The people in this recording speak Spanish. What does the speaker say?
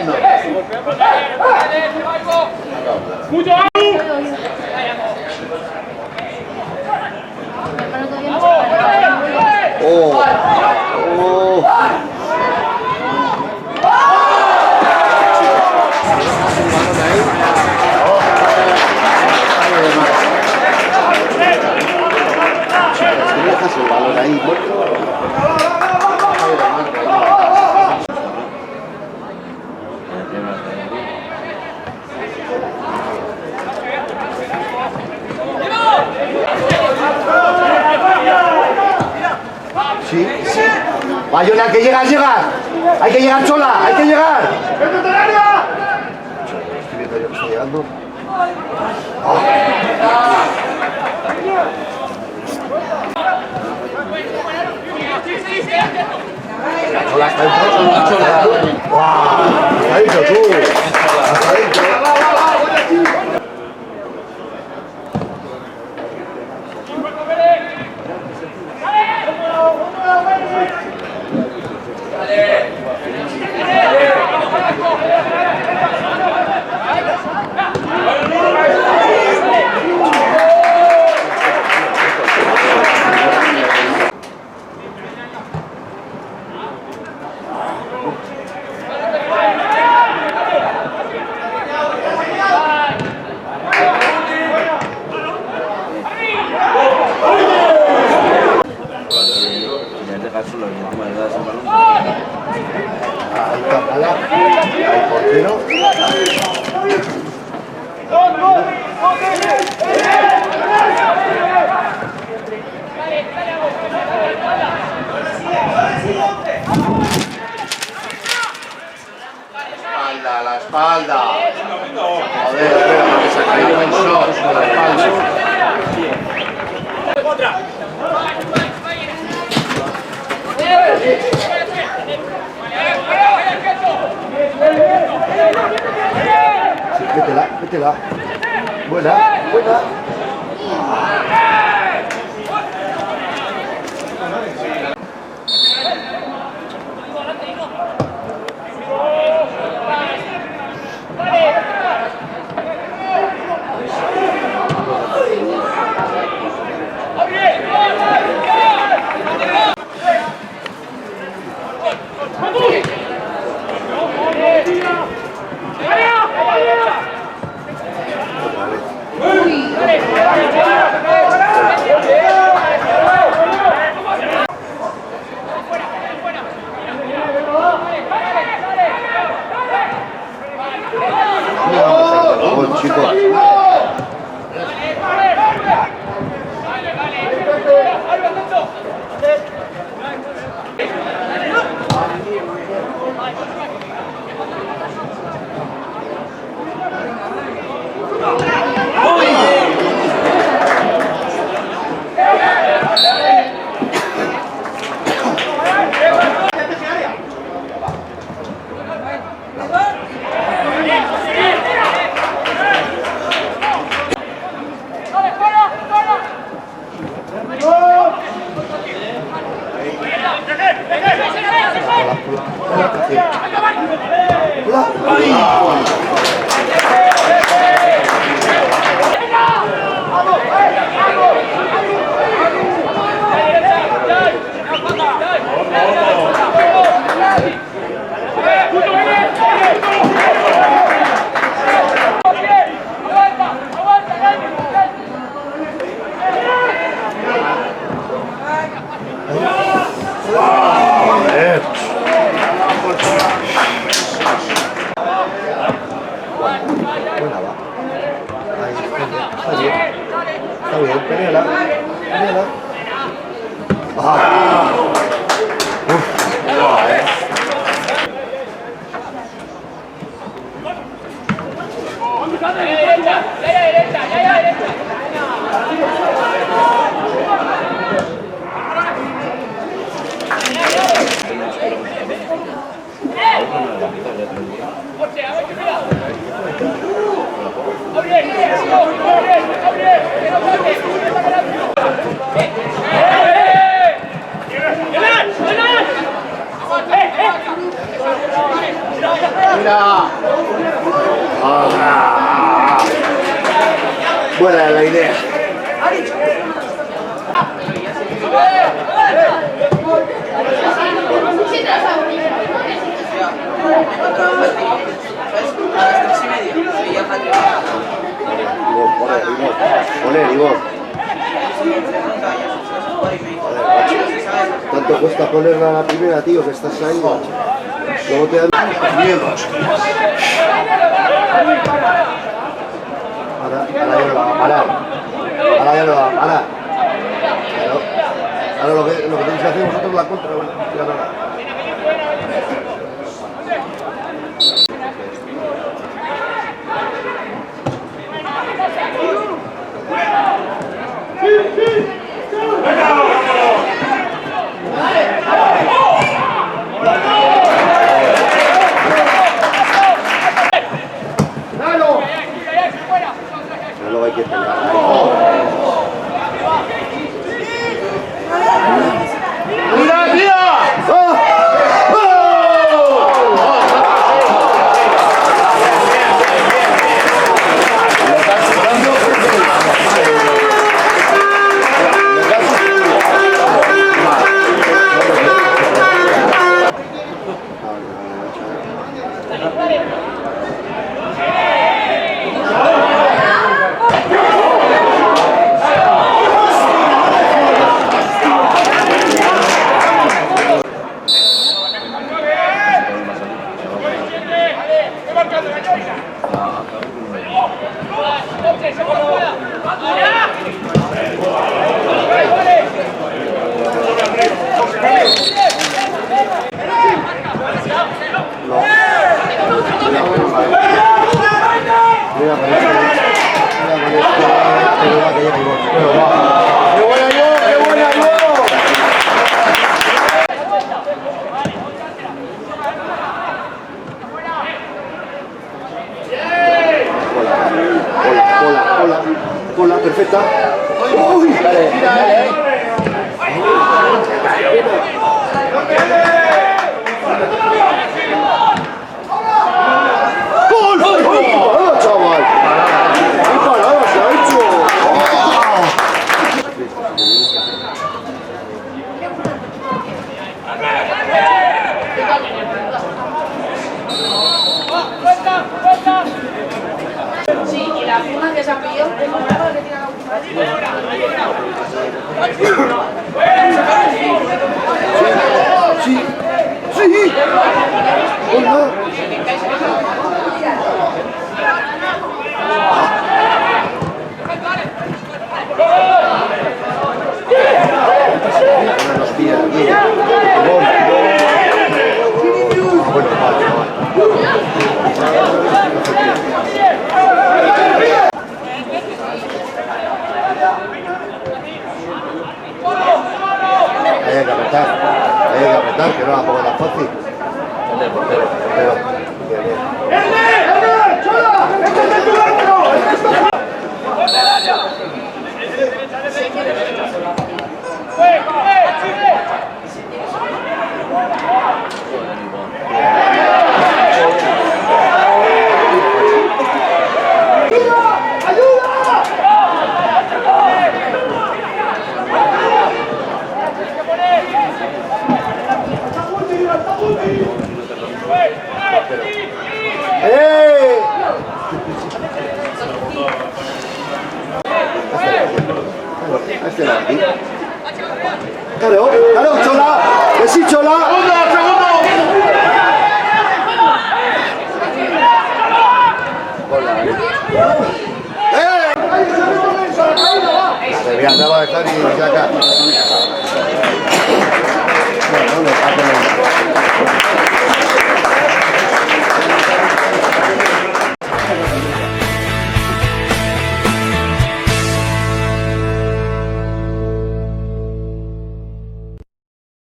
no. Oh. Oh. Dejas el balón ahí muerto. Sí, sí. Bayona, que llegas, llegas. Hay que llegar, Chola, hay que llegar. Estoy viendo yo que está llegando. Chola, está dentro. Chola. ¡Guau! Está dentro tú. Está dentro. Al portero. Espalda, la espalda. Joder, que se ha caído en shot con la espalda. Otra. Sí, métela, métela. Buena, buena. Está bien, peléala. Peléala. ¡Ah! ¡Uf! Buena la idea. Poner. Tanto cuesta ponerla a la primera, tío, que estás ahí. Luego te dan miedos. Ahora ya no va a parar. Ahora ya no va a parar. Ahora lo que tenéis que hacer vosotros es la contra. Bueno, ya no. Luego hay que pelear. ¡Mira, tía! Cola, perfecta. ¡Uy! Dale. ¡Gol! ¡Oh, chaval! ¡Qué parada se ha hecho! Sí, y la firma que se ha pedido, tengo una que tiene la Sí. Hola. Nos pide aquí. Hay que apretar, que no la pongo tan fácil. Claro, Chola, que sí, Chola. Se había andado a dejar y ya acá.